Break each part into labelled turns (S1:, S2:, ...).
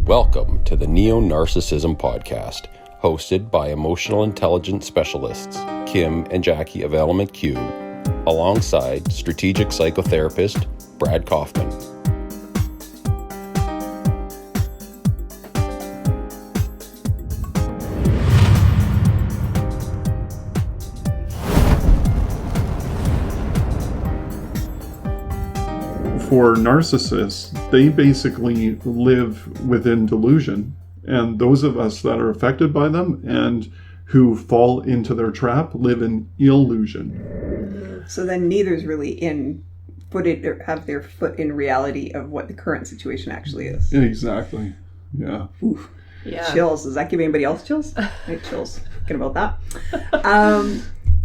S1: Welcome to the Neonarcissism podcast, hosted by emotional intelligence specialists Kim and Jackie of Element Q, alongside strategic psychotherapist Brad Kaufman.
S2: For narcissists, they basically live within delusion. And those of us that are affected by them and who fall into their trap live in illusion.
S3: So then neither's really have their foot in reality of what the current situation actually is.
S2: Exactly. Yeah.
S3: Oof.
S4: Yeah.
S3: Chills. Does that give anybody else chills? Right, chills. Thinking about that.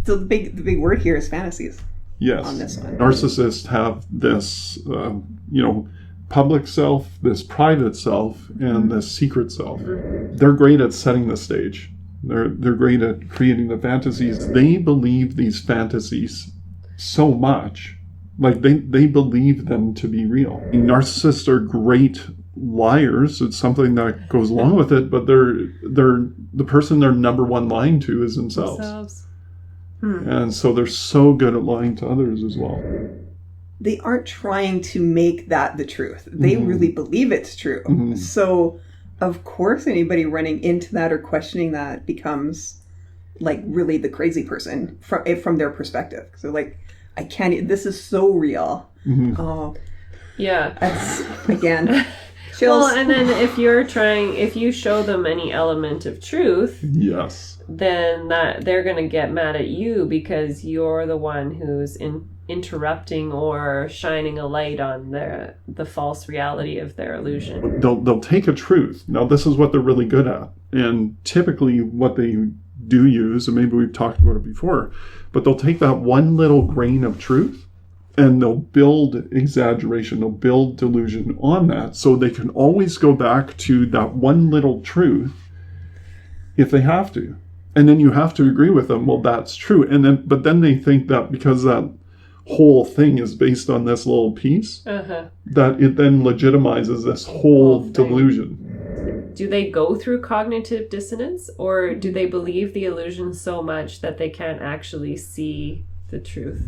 S3: So the big word here is fantasies.
S2: Yes.
S3: On this one.
S2: Narcissists have this, public self, this private self, and this secret self. They're great at setting the stage. They're great at creating the fantasies. They believe these fantasies so much, like they believe them to be real. Narcissists are great liars. It's something that goes along with it, but they're the person they're number one lying to is themselves. And so they're so good at lying to others as well.
S3: They aren't trying to make that the truth. They really believe it's true. So, of course, anybody running into that or questioning that becomes like really the crazy person from their perspective. So like, I can't, this is so real. Oh,
S4: yeah.
S3: That's, again, chills.
S4: Well, and then if you show them any element of truth,
S2: yes,
S4: then that they're going to get mad at you because you're the one who's interrupting or shining a light on the false reality of their illusion.
S2: They'll take a truth. Now, this is what they're really good at. And typically what they do use, and maybe we've talked about it before, but they'll take that one little grain of truth and they'll build exaggeration, they'll build delusion on that, so they can always go back to that one little truth if they have to. And then you have to agree with them, well, that's true. But then they think that because that whole thing is based on this little piece, that it then legitimizes this whole delusion.
S4: Do they go through cognitive dissonance, or do they believe the illusion so much that they can't actually see the truth?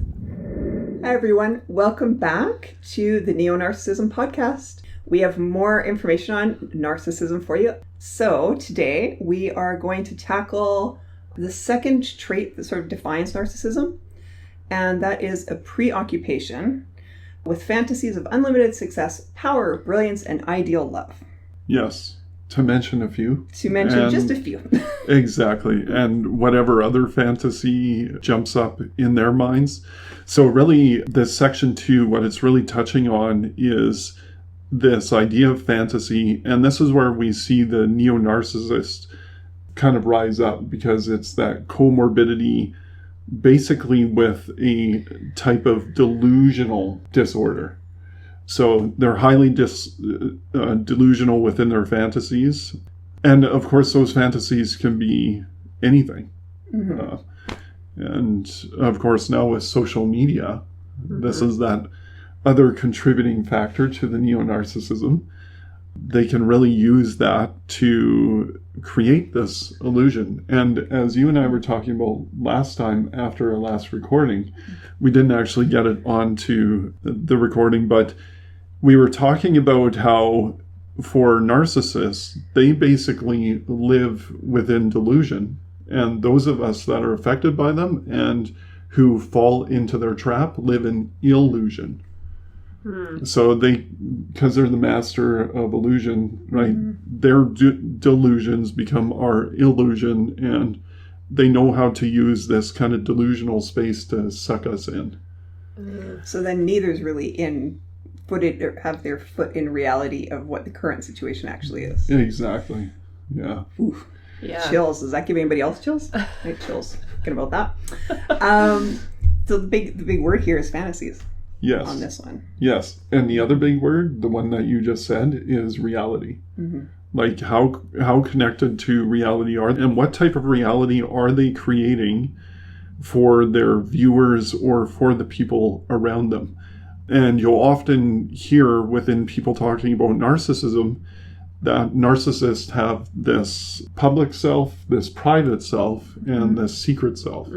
S3: Hi everyone, welcome back to the Neonarcissism podcast. We have more information on narcissism for you. So today we are going to tackle the second trait that sort of defines narcissism, and that is a preoccupation with fantasies of unlimited success, power, brilliance, and ideal love.
S2: Yes, to mention a few.
S3: Just a few.
S2: Exactly, and whatever other fantasy jumps up in their minds. So really, this section 2, what it's really touching on is this idea of fantasy, and this is where we see the neo-narcissist kind of rise up, because it's that comorbidity basically with a type of delusional disorder. So they're highly delusional within their fantasies. And of course, those fantasies can be anything. And of course, now with social media, this is that other contributing factor to the neo-narcissism. They can really use that to create this illusion. And as you and I were talking about last time after our last recording, we didn't actually get it onto the recording, but we were talking about how for narcissists, they basically live within delusion. And those of us that are affected by them and who fall into their trap live in illusion. So because they're the master of illusion, right? Their delusions become our illusion, and they know how to use this kind of delusional space to suck us in.
S3: So then neither's really have their foot in reality of what the current situation actually is.
S2: Exactly. Yeah.
S3: Oof.
S4: Yeah.
S3: Chills. Does that give anybody else chills? Right, chills. Thinking about that. So the big word here is fantasies.
S2: Yes.
S3: On this one.
S2: Yes. And the other big word, the one that you just said, is reality. Like how connected to reality are they, and what type of reality are they creating for their viewers or for the people around them? And you'll often hear within people talking about narcissism that narcissists have this public self, this private self, and this secret self.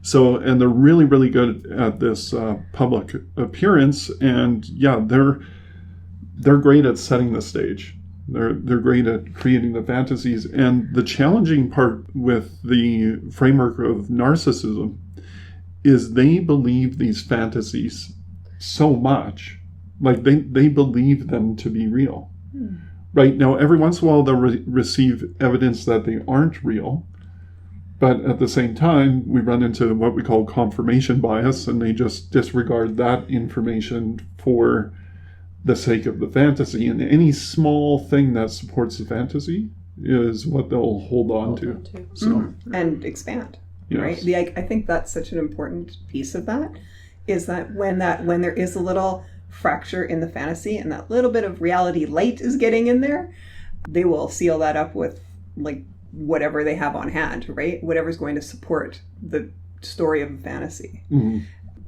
S2: So, and they're really, really good at this public appearance. And yeah, they're great at setting the stage. They're great at creating the fantasies. And the challenging part with the framework of narcissism is they believe these fantasies so much, like they believe them to be real. Right now, every once in a while they'll receive evidence that they aren't real, but at the same time we run into what we call confirmation bias, and they just disregard that information for the sake of the fantasy, and any small thing that supports the fantasy is what they'll hold on to. So
S3: and expand.
S2: yes.
S3: Right? I think that's such an important piece of that, is that when there is a little fracture in the fantasy and that little bit of reality light is getting in there, they will seal that up with like whatever they have on hand, right? Whatever's going to support the story of a fantasy.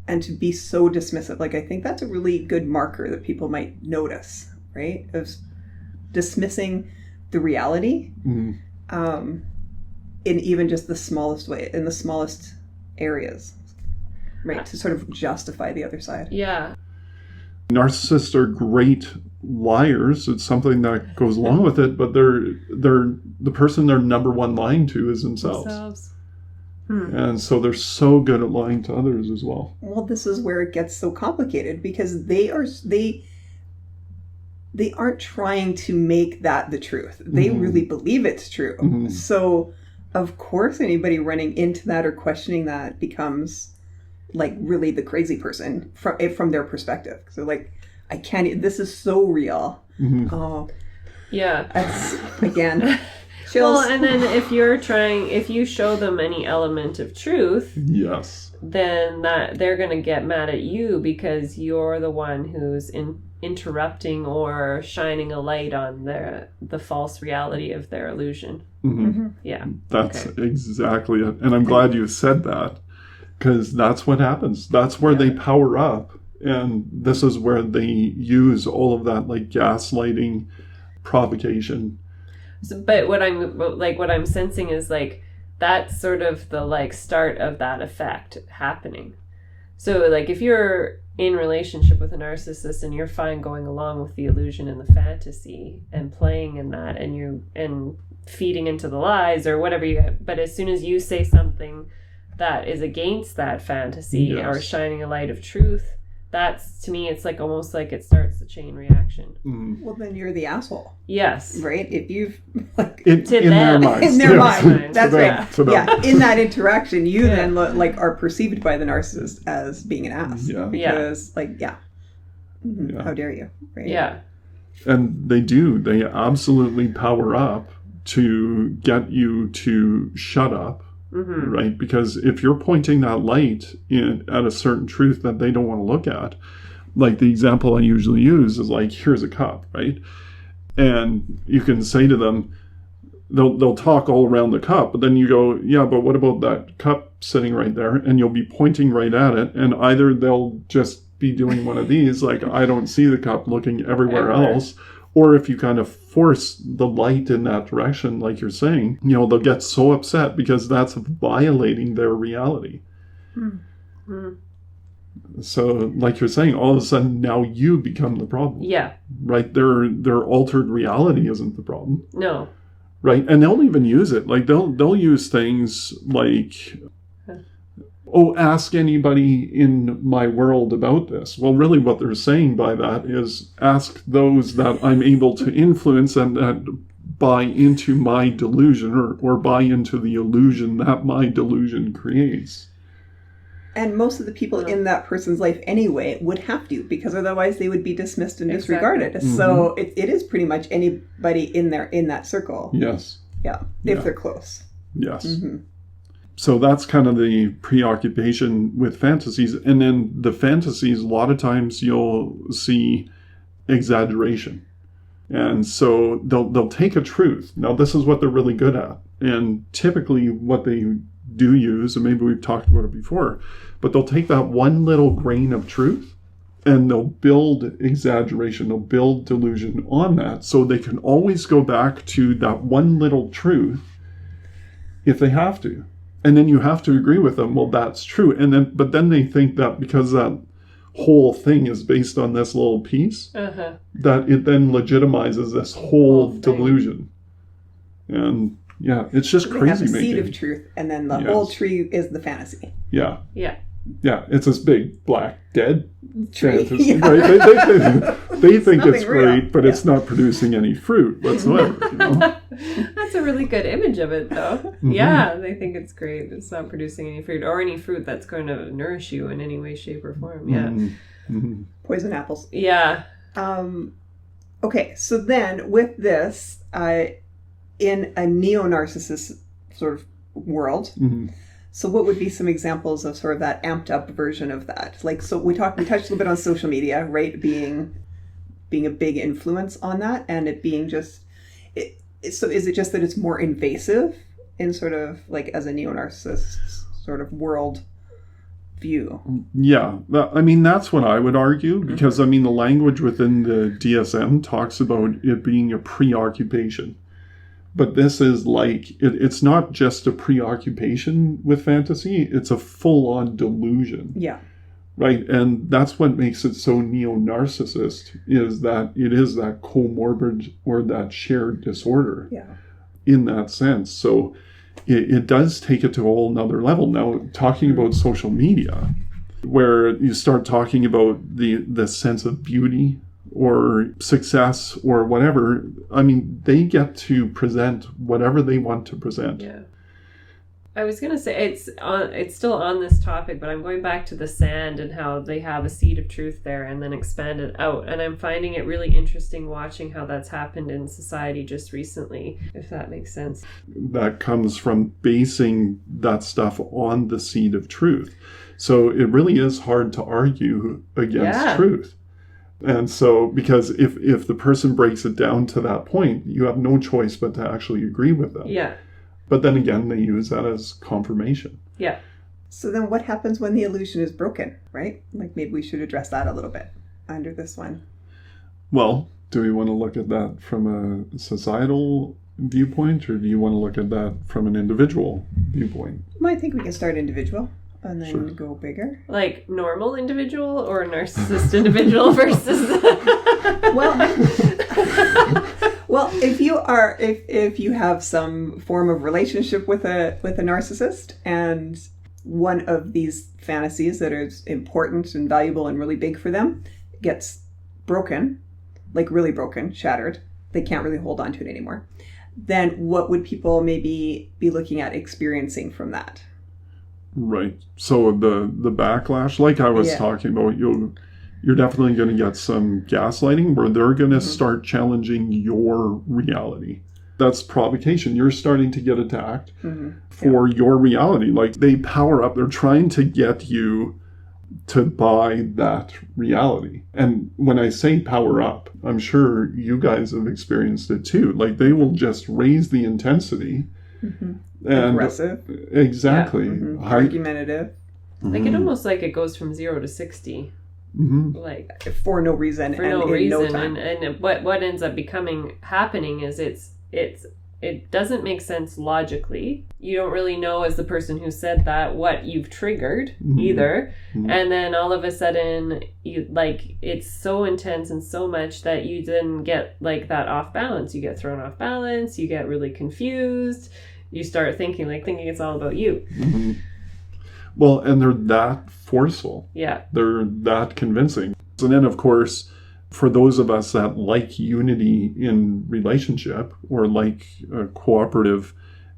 S3: And to be so dismissive, like I think that's a really good marker that people might notice, right? Of dismissing the reality in even just the smallest way, in the smallest areas, right? To sort of justify the other side.
S4: Yeah.
S2: Narcissists are great liars. It's something that goes along with it, but they're the person they're number one lying to is themselves. And so they're so good at lying to others as well.
S3: Well, this is where it gets so complicated, because they aren't trying to make that the truth. They really believe it's true. So of course anybody running into that or questioning that becomes like really the crazy person from their perspective. So like, I can't, this is so real. Oh
S4: yeah,
S3: that's again chills.
S4: Well, and then if you show them any element of truth,
S2: yes,
S4: then that they're going to get mad at you because you're the one who's interrupting or shining a light on the false reality of their illusion. Yeah,
S2: that's exactly it. And I'm glad you said that, because that's what happens. That's where they power up. And this is where they use all of that like gaslighting, provocation.
S4: So, but what I'm sensing is like that's sort of the like start of that effect happening. So like if you're in relationship with a narcissist and you're fine going along with the illusion and the fantasy and playing in that and feeding into the lies or whatever but as soon as you say something that is against that fantasy or shining a light of truth, that's, to me, it's like almost like it starts the chain reaction.
S3: Well, then you're the asshole.
S4: Yes.
S3: Right? If you've like
S2: in their minds.
S3: In their mind. That's
S2: right.
S3: Yeah. In that interaction, you then like are perceived by the narcissist as being an ass.
S2: Yeah.
S3: Because how dare you? Right?
S4: Yeah.
S2: And they absolutely power up to get you to shut up. Right? Because if you're pointing that light at a certain truth that they don't want to look at, like the example I usually use is like, here's a cup, right? And you can say to them, they'll talk all around the cup, but then you go, yeah, but what about that cup sitting right there? And you'll be pointing right at it, and either they'll just be doing one of these, like I don't see the cup, looking everywhere else. Or if you kind of force the light in that direction, like you're saying, they'll get so upset because that's violating their reality. So, like you're saying, all of a sudden now you become the problem. Yeah. Right? Their altered reality isn't the problem.
S4: No.
S2: Right? And they'll even use it. Like they'll use things like, ask anybody in my world about this. Well, really what they're saying by that is ask those that I'm able to influence and that buy into my delusion or buy into the illusion that my delusion creates.
S3: And most of the people in that person's life anyway would have to, because otherwise they would be dismissed and disregarded. So it is pretty much anybody in that circle.
S2: Yes.
S3: Yeah. If they're close.
S2: Yes. So that's kind of the preoccupation with fantasies. And then the fantasies, a lot of times you'll see exaggeration. And so they'll take a truth. Now, this is what they're really good at. And typically what they do use, and maybe we've talked about it before, but they'll take that one little grain of truth And they'll build exaggeration, they'll build delusion on that, so they can always go back to that one little truth if they have to. And then you have to agree with them, well, that's true. But then they think that because that whole thing is based on this little piece, that it then legitimizes this whole delusion. And yeah, it's just
S3: they
S2: crazy
S3: have a
S2: making.
S3: seed of truth, and then the whole tree is the fantasy.
S2: Yeah.
S4: Yeah.
S2: Yeah, it's this big black dead
S3: Tree.
S2: fantasy,
S3: Yeah.
S2: right? They think it's
S3: nothing real.
S2: great, but it's not producing any fruit whatsoever. You know?
S4: That's a really good image of it, though. Yeah, they think it's great. It's not producing any fruit, or any fruit that's going to nourish you in any way, shape, or form. Yeah.
S3: Poison apples.
S4: Yeah.
S3: Okay, so then with this, in a neo-narcissist sort of world, so what would be some examples of sort of that amped up version of that? Like, so we touched a little bit on social media, right? Being a big influence on that, and it being just, so is it just that it's more invasive in sort of like as a neo-narcissist sort of world view? Yeah,
S2: I mean, that's what I would argue, because I mean, the language within the DSM talks about it being a preoccupation. But this is like, it's not just a preoccupation with fantasy, it's a full-on delusion.
S3: Yeah.
S2: Right? And that's what makes it so neo-narcissist, is that it is that comorbid or that shared disorder.
S3: Yeah.
S2: In that sense. So it does take it to a whole nother level. Now, talking about social media, where you start talking about the sense of beauty or success or whatever, I mean, they get to present whatever they want to present.
S4: Yeah. I was going to say, it's still on this topic, but I'm going back to the sand and how they have a seed of truth there and then expand it out. And I'm finding it really interesting watching how that's happened in society just recently, if that makes sense.
S2: That comes from basing that stuff on the seed of truth. So it really is hard to argue against truth. And so, because if the person breaks it down to that point, you have no choice but to actually agree with them.
S4: Yeah.
S2: But then again, they use that as confirmation.
S4: Yeah.
S3: So then what happens when the illusion is broken, right? Like, maybe we should address that a little bit under this one.
S2: Well, do we want to look at that from a societal viewpoint, or do you want to look at that from an individual viewpoint?
S3: Well, I think we can start individual and then go bigger.
S4: Like normal individual or narcissist individual versus...
S3: Well, if you have some form of relationship with a narcissist, and one of these fantasies that is important and valuable and really big for them gets broken, like really broken, shattered, they can't really hold on to it anymore, then what would people maybe be looking at experiencing from that?
S2: Right. So the backlash, like I was talking about, you're definitely going to get some gaslighting where they're going to start challenging your reality. That's provocation. You're starting to get attacked for your reality. Like, they power up. They're trying to get you to buy that reality. And when I say power up, I'm sure you guys have experienced it too. Like, they will just raise the intensity. And
S3: aggressive.
S2: Exactly.
S3: Argumentative.
S4: Like, it almost like it goes from 0 to 60. Like,
S3: for no reason.
S4: For no reason. And what ends up happening is it doesn't make sense logically. You don't really know, as the person who said that, what you've triggered either. And then all of a sudden, it's so intense and so much that you then get like that off balance. You get thrown off balance. You get really confused. You start thinking it's all about you.
S2: Well, and they're that forceful.
S4: Yeah.
S2: They're that convincing. And then, of course, for those of us that like unity in relationship or like cooperative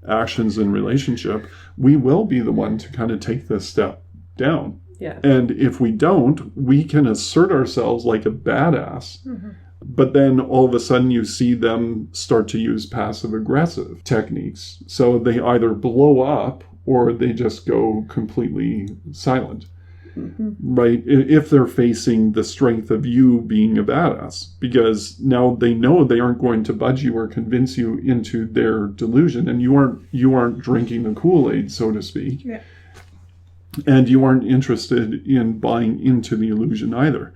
S2: actions in relationship, we will be the one to kind of take this step down.
S4: Yeah.
S2: And if we don't, we can assert ourselves like a badass. But then all of a sudden you see them start to use passive aggressive techniques. So they either blow up or they just go completely silent. Right? If they're facing the strength of you being a badass, because now they know they aren't going to budge you or convince you into their delusion, and you aren't drinking the Kool-Aid, so to speak. Yeah. And you aren't interested in buying into the illusion either.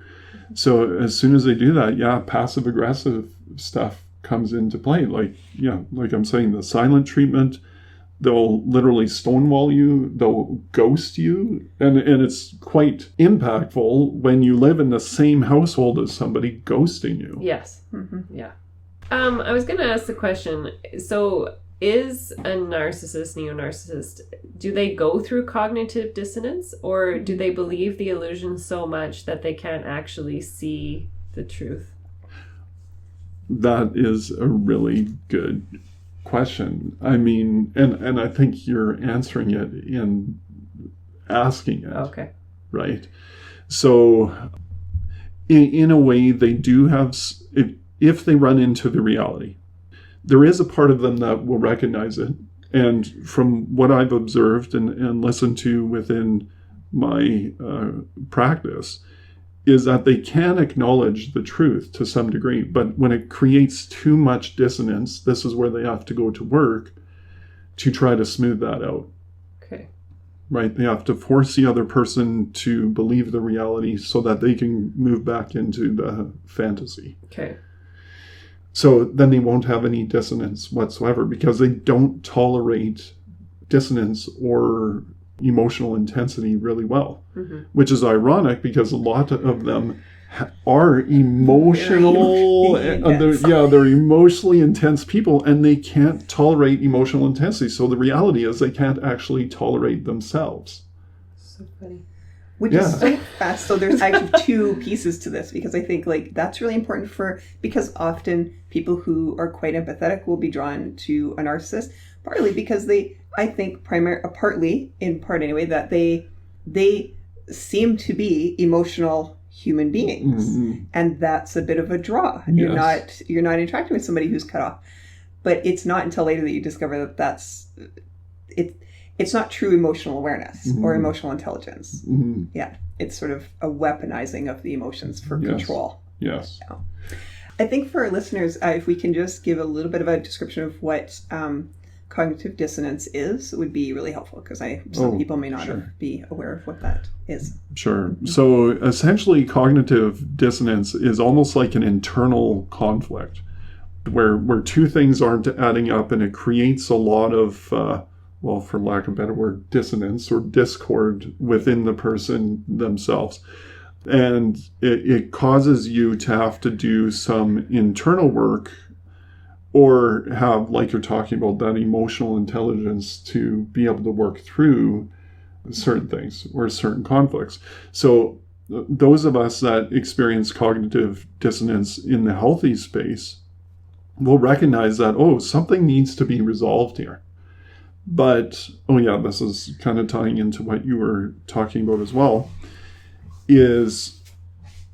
S2: So as soon as they do that, passive aggressive stuff comes into play. Like I'm saying, the silent treatment, they'll literally stonewall you, they'll ghost you, and it's quite impactful when you live in the same household as somebody ghosting you.
S4: Yes. Mm-hmm. Yeah. I was going to ask the question, so is a narcissist, neo-narcissist, do they go through cognitive dissonance, or do they believe the illusion so much that they can't actually see the truth?
S2: That is a really good question. I mean, and I think you're answering it in asking it.
S4: Okay.
S2: Right? So in a way, they do have, if they run into the reality, there is a part of them that will recognize it. And from what I've observed and listened to within my practice, is that they can acknowledge the truth to some degree. But when it creates too much dissonance, this is where they have to go to work to try to smooth that out.
S4: Okay.
S2: Right? They have to force the other person to believe the reality so that they can move back into the fantasy.
S4: Okay.
S2: So then they won't have any dissonance whatsoever because they don't tolerate dissonance or emotional intensity really well, which is ironic because a lot of them are emotional. They're emotionally intense people, and they can't tolerate emotional intensity. So the reality is they can't actually tolerate themselves.
S4: So funny.
S3: Which is so fast. So there's actually two pieces to this, because I think that's really important because often people who are quite empathetic will be drawn to a narcissist, partly because partly that they seem to be emotional human beings, and that's a bit of a draw.
S2: Yes.
S3: You're not interacting with somebody who's cut off, but it's not until later that you discover that that's it. It's not true emotional awareness or emotional intelligence. Yeah, it's sort of a weaponizing of the emotions for control.
S2: Yes.
S3: Yeah. I think for our listeners, if we can just give a little bit of a description of what cognitive dissonance is, it would be really helpful, because some people may not be aware of what that is.
S2: Sure. So essentially, cognitive dissonance is almost like an internal conflict where two things aren't adding up, and it creates a lot of, for lack of a better word, dissonance or discord within the person themselves. And it causes you to have to do some internal work, or have, like you're talking about, that emotional intelligence to be able to work through certain things or certain conflicts. So those of us that experience cognitive dissonance in the healthy space will recognize that, something needs to be resolved here. But, this is kind of tying into what you were talking about as well, is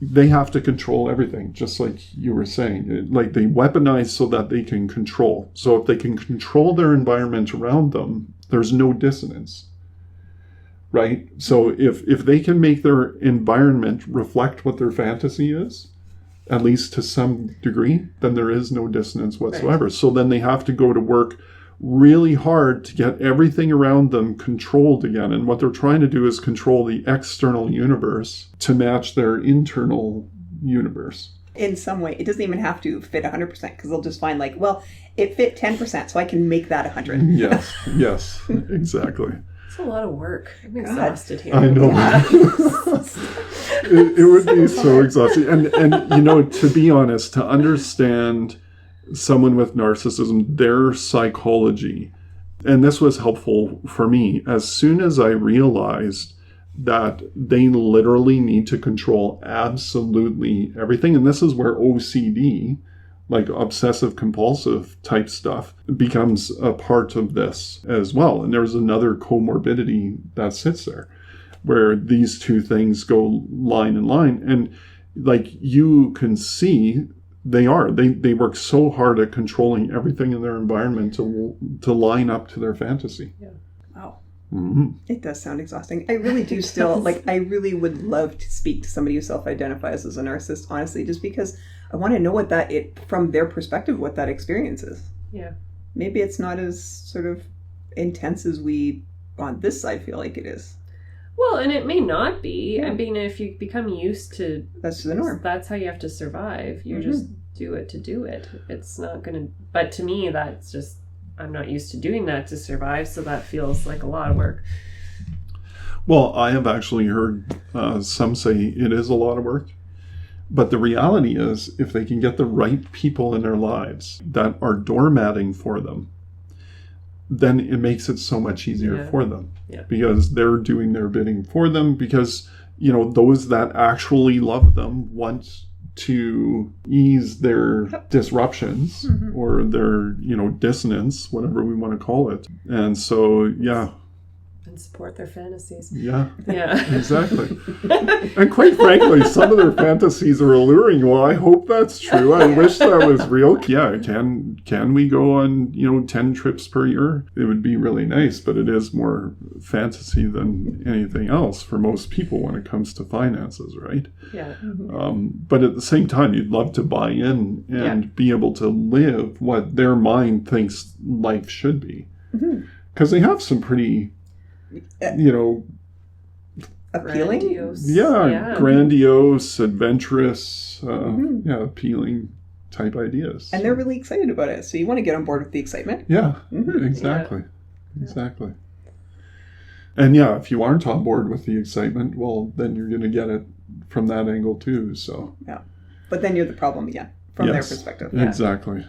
S2: they have to control everything, just like you were saying. Like, they weaponize so that they can control. So if they can control their environment around them, there's no dissonance, right? So if they can make their environment reflect what their fantasy is, at least to some degree, then there is no dissonance whatsoever. Right. So then they have to go to work really hard to get everything around them controlled again. And what they're trying to do is control the external universe to match their internal universe.
S3: In some way, it doesn't even have to fit 100%, because they'll just find it fit 10%, so I can make that 100.
S2: Yes, exactly.
S4: It's a lot of work. I'm exhausted here.
S2: I know. It would be so exhausting. And to be honest, to understand someone with narcissism, their psychology, and this was helpful for me, as soon as I realized that they literally need to control absolutely everything, and this is where OCD, like obsessive compulsive type stuff, becomes a part of this as well. And there's another comorbidity that sits there, where these two things go line in line, and you can see they work so hard at controlling everything in their environment to line up to their fantasy.
S3: Yeah. Wow. It does sound exhausting. I really do still, I really would love to speak to somebody who self-identifies as a narcissist, honestly, just because I want to know from their perspective, what that experience is.
S4: Yeah.
S3: Maybe it's not as sort of intense as we on this side feel like it is.
S4: Well, and it may not be.
S3: Yeah.
S4: I mean, if you become used to...
S3: That's the norm.
S4: That's how you have to survive. You just do it to do it. It's not going to... But to me, that's just... I'm not used to doing that to survive, so that feels like a lot of work.
S2: Well, I have actually heard some say it is a lot of work. But the reality is, if they can get the right people in their lives that are doormatting for them, then it makes it so much easier for them.
S4: Yeah.
S2: Because they're doing their bidding for them, because, you know, those that actually love them want to ease their disruptions or their, you know, dissonance, whatever we want to call it. And so, yeah.
S4: And support their fantasies.
S2: Yeah.
S4: Yeah.
S2: Exactly. And quite frankly, some of their fantasies are alluring. Well, I hope that's true. I wish that was real. Yeah, can we go on, you know, 10 trips per year? It would be really nice, but it is more fantasy than anything else for most people when it comes to finances, right?
S4: Yeah.
S2: But at the same time, you'd love to buy in and be able to live what their mind thinks life should be. Because they have some pretty... you know,
S3: appealing,
S2: grandiose, adventurous, appealing type ideas.
S3: and they're really excited about it. So you want to get on board with the excitement.
S2: Yeah, exactly. And yeah, if you aren't on board with the excitement, well, then you're going to get it from that angle too. So
S3: yeah, but then you're the problem again from their perspective.
S2: Exactly.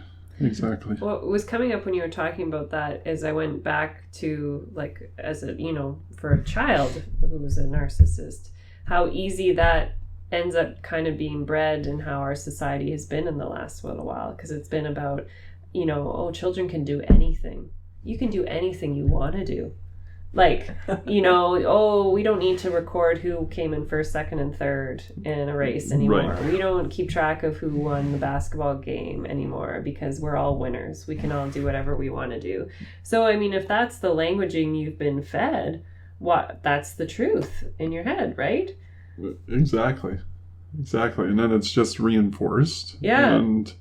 S4: What was coming up when you were talking about that is I went back to, like, as a, you know, for a child who was a narcissist, how easy that ends up kind of being bred and how our society has been in the last little while. Because it's been about, you know, oh, children can do anything. You can do anything you want to do. Like, you know, oh, we don't need to record who came in first, second, and third in a race anymore.
S2: Right.
S4: We don't keep track of who won the basketball game anymore because we're all winners. We can all do whatever we want to do. So, I mean, if that's the languaging you've been fed, that's the truth in your head, right?
S2: Exactly. And then it's just reinforced.
S4: Yeah.
S2: And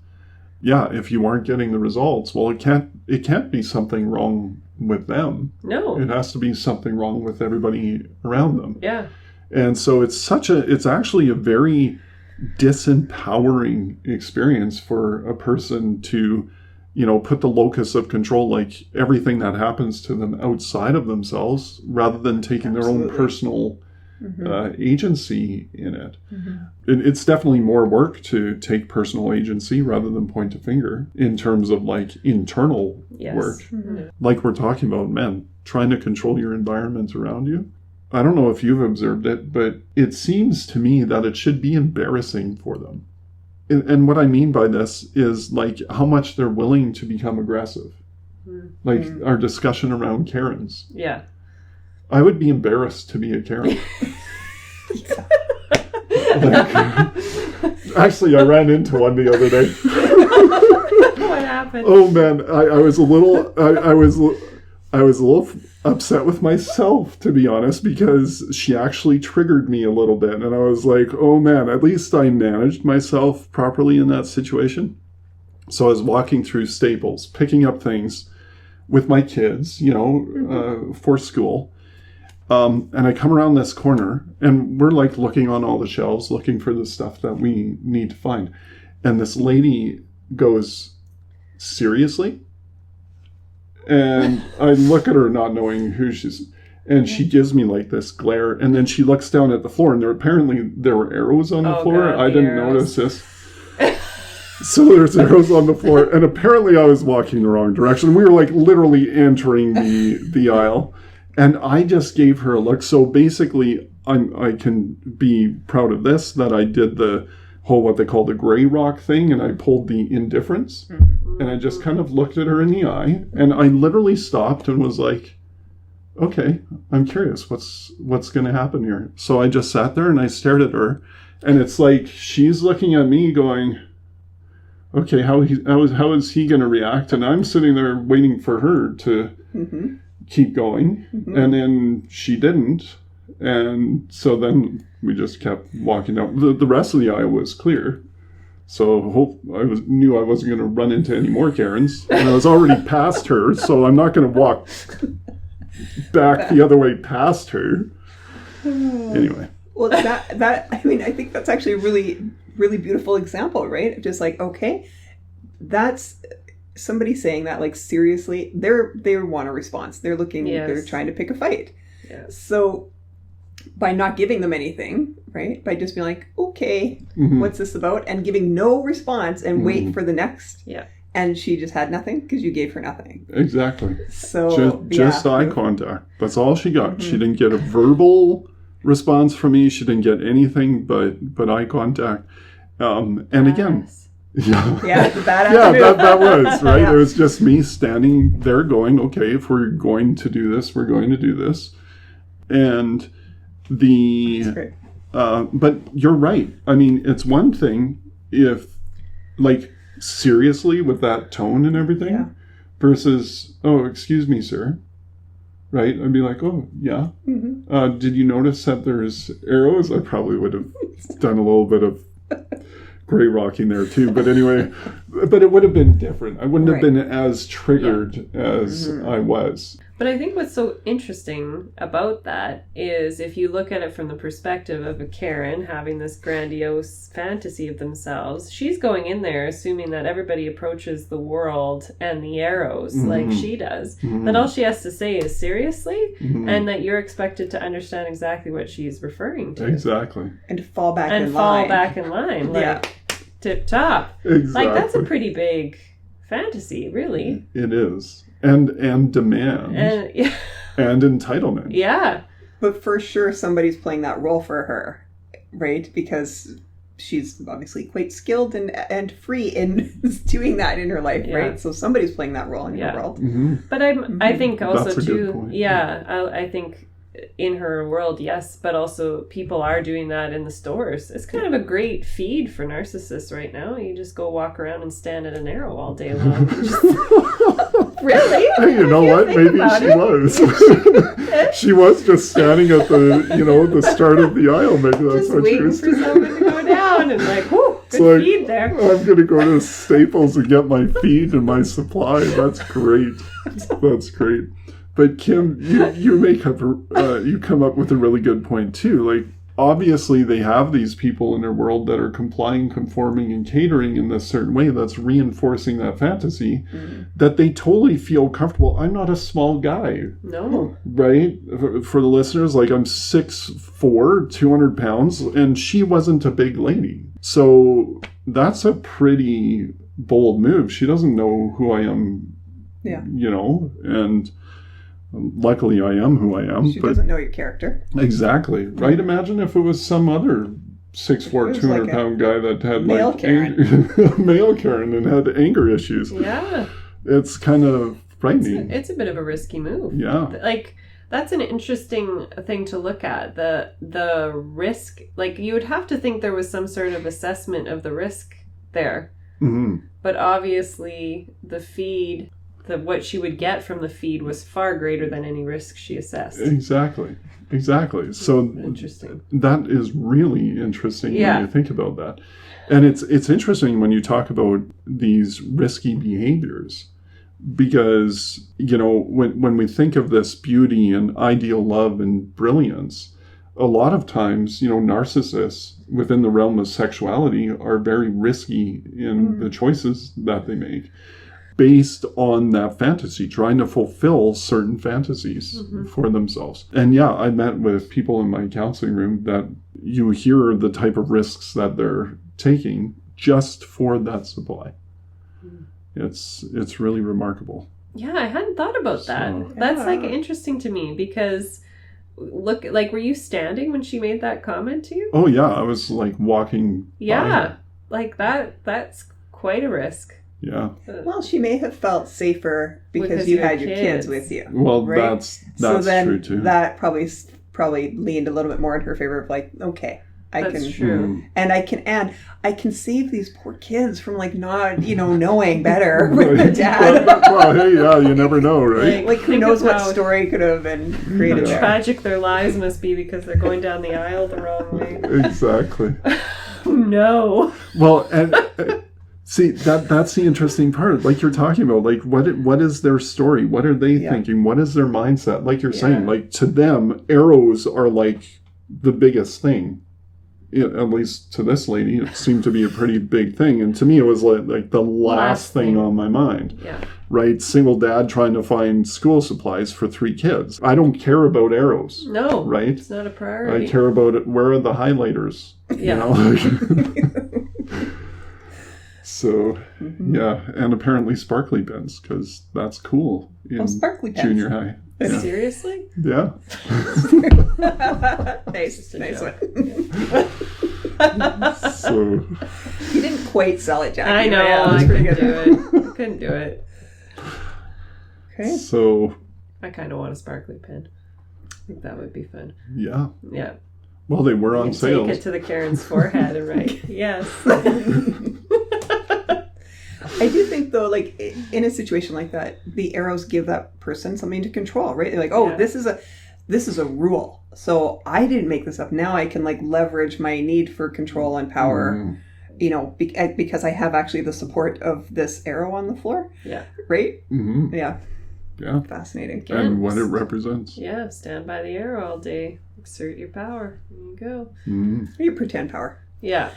S2: yeah, if you aren't getting the results, well, it can't be something wrong with them.
S4: No.
S2: It has to be something wrong with everybody around them.
S4: Yeah.
S2: And so it's actually a very disempowering experience for a person to, you know, put the locus of control, like everything that happens to them outside of themselves, rather than taking their own personal agency in it. It's definitely more work to take personal agency rather than point a finger in terms of like internal work. Like we're talking about, men trying to control your environment around you. I don't know if you've observed it, but it seems to me that it should be embarrassing for them. And what I mean by this is like how much they're willing to become aggressive. Like our discussion around Karens.
S4: Yeah.
S2: I would be embarrassed to be a Karen. Actually, I ran into one the other day.
S4: What happened?
S2: Oh man, I was a little upset with myself, to be honest, because she actually triggered me a little bit, and I was like, oh man, at least I managed myself properly in that situation. So I was walking through Staples, picking up things with my kids, you know, for school. And I come around this corner, and we're like looking on all the shelves, looking for the stuff that we need to find. And this lady goes, seriously? And I look at her not knowing who she's, and she gives me like this glare, and then she looks down at the floor, and there were arrows on the floor.
S4: God,
S2: I didn't notice this. So there's arrows on the floor, and apparently I was walking the wrong direction. We were like literally entering the aisle. And I just gave her a look. So basically, I can be proud of this, that I did the whole, what they call the gray rock thing, and I pulled the indifference. And I just kind of looked at her in the eye, and I literally stopped and was like, okay, I'm curious, what's going to happen here? So I just sat there and I stared at her, and it's like she's looking at me going, okay, how is he going to react? And I'm sitting there waiting for her to keep going, and then she didn't, and so then we just kept walking down. The rest of the aisle was clear, so knew I wasn't going to run into any more Karens, and I was already past her, so I'm not going to walk back the other way past her. Anyway.
S3: Well, I mean, I think that's actually a really, really beautiful example, right? Just like, okay, that's somebody saying that, like, seriously, they want a response. They're looking, they're trying to pick a fight.
S4: Yes.
S3: So by not giving them anything, right? By just being like, okay, what's this about? And giving no response and wait for the next.
S4: Yeah.
S3: And she just had nothing because you gave her nothing.
S2: Exactly.
S3: So
S2: just eye contact. That's all she got. She didn't get a verbal response from me. She didn't get anything but eye contact. And again,
S3: yeah, the badass
S2: that was right. It was just me standing there going, okay, if we're going to do this, we're going to do this. And but you're right. I mean, it's one thing if, like, seriously with that tone and everything versus, oh, excuse me, sir. Right? I'd be like, oh, yeah. Did you notice that there's arrows? I probably would have done a little bit of gray rocking there too. But anyway, but it would have been different. I wouldn't have been as triggered as I was.
S4: But I think what's so interesting about that is if you look at it from the perspective of a Karen having this grandiose fantasy of themselves, she's going in there assuming that everybody approaches the world and the arrows like she does. That all she has to say is seriously, and that you're expected to understand exactly what she's referring to.
S2: Exactly.
S3: And to fall back
S4: and
S3: in
S4: fall
S3: line.
S4: back in line, like tip top.
S2: Exactly.
S4: Like, that's a pretty big fantasy, really.
S2: It is. And demand. And entitlement.
S4: Yeah.
S3: But for sure somebody's playing that role for her, right? Because she's obviously quite skilled and free in doing that in her life, right? So somebody's playing that role in her world.
S4: But I think also
S2: That's a
S4: too,
S2: good point.
S4: I think in her world, yes, but also people are doing that in the stores. It's kind of a great feed for narcissists right now. You just go walk around and stand at an arrow all day long. Really?
S2: Hey, you know what? Maybe she was. She was just standing at the start of the aisle. Maybe that's
S4: just
S2: what she
S4: waiting
S2: was
S4: for
S2: doing.
S4: someone to go down and like, whoo, good feed there.
S2: I'm going to go to Staples and get my feed and my supply. That's great. That's great. But Kim, you come up with a really good point too. Like, obviously they have these people in their world that are complying, conforming, and catering in this certain way that's reinforcing that fantasy that they totally feel comfortable. I'm not a small guy.
S4: No.
S2: Right? For the listeners, like, I'm 6'4", 200 pounds, and she wasn't a big lady. So that's a pretty bold move. She doesn't know who I am, and luckily I am who I am.
S3: She doesn't know your character.
S2: Exactly. Right? Imagine if it was some other 6'4", 200 pound guy that had
S3: male Karen.
S2: Male Karen and had anger issues.
S4: Yeah.
S2: It's kind of frightening.
S4: It's a bit of a risky move.
S2: Yeah.
S4: Like, that's an interesting thing to look at. The risk, like, you would have to think there was some sort of assessment of the risk there. But obviously the feed, what she would get from the feed was far greater than any risk she assessed.
S2: Exactly. So
S4: interesting.
S2: That is really interesting when you think about that. And it's interesting when you talk about these risky behaviors, because, when we think of this beauty and ideal love and brilliance, a lot of times, narcissists within the realm of sexuality are very risky in the choices that they make, based on that fantasy, trying to fulfill certain fantasies for themselves. And I met with people in my counseling room that you hear the type of risks that they're taking just for that supply. It's really remarkable.
S4: Yeah, I hadn't thought about that. That's like interesting to me, because look, like, were you standing when she made that comment to you?
S2: Oh yeah, I was like walking by.
S4: Like that's quite a risk.
S2: Yeah.
S3: Well, she may have felt safer because you had your kids with you.
S2: Well,
S3: right?
S2: that's
S3: so then
S2: true too.
S3: That probably leaned a little bit more in her favor of like, okay,
S4: That's true.
S3: And I can save these poor kids from like not, knowing better with the dad.
S2: Well, hey, you never know, right?
S3: Like who knows what story could have been created there.
S4: Tragic their lives must be because they're going down the aisle the wrong way.
S2: Exactly.
S4: No.
S2: Well, and see, that's the interesting part. Like you're talking about, like what is their story? What are they thinking? What is their mindset? Like you're saying, like to them, arrows are like the biggest thing. At least to this lady, it seemed to be a pretty big thing. And to me, it was like the last thing on my mind.
S4: Yeah.
S2: Right? Single dad trying to find school supplies for 3 kids. I don't care about arrows.
S4: No.
S2: Right?
S4: It's not a priority.
S2: I care about it. Where are the highlighters?
S4: Yeah.
S2: So, yeah. And apparently sparkly pens, because that's cool in
S3: sparkly pens.
S2: junior high. Yeah.
S4: Seriously?
S2: Yeah.
S3: Nice one.
S2: So,
S3: You didn't quite sell it, Jackie.
S4: I know.
S3: Yeah,
S4: I
S3: that's pretty
S4: couldn't
S3: good.
S4: do it. I couldn't do it.
S3: Okay.
S2: so
S4: I kind of want a sparkly pen. I think that would be fun.
S2: yeah.
S4: Yeah.
S2: Well, they were on
S4: You
S2: sale.
S4: take it to the Karen's forehead and write, yes.
S3: I do think, though, like, in a situation like that, the arrows give that person something to control, right? They're like, oh,
S4: Yeah.
S3: this is a rule. So I didn't make this up. Now I can, like, leverage my need for control and power, because I have actually the support of this arrow on the floor.
S4: Yeah.
S3: Right?
S2: Mm-hmm.
S3: Yeah.
S2: Yeah.
S3: Fascinating.
S2: And what it represents.
S4: Yeah, stand by the arrow all day. Exert your power. There you go.
S2: Mm-hmm.
S3: You pretend power.
S4: Yeah.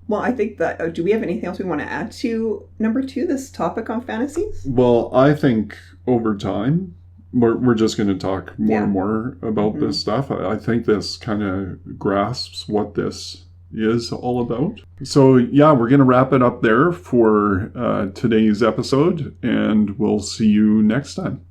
S3: Well, I think that, do we have anything else we want to add to number 2, this topic on fantasies?
S2: Well, I think over time, we're just going to talk more and more about this stuff. I think this kind of grasps what this is all about. So, yeah, we're going to wrap it up there for today's episode, and we'll see you next time.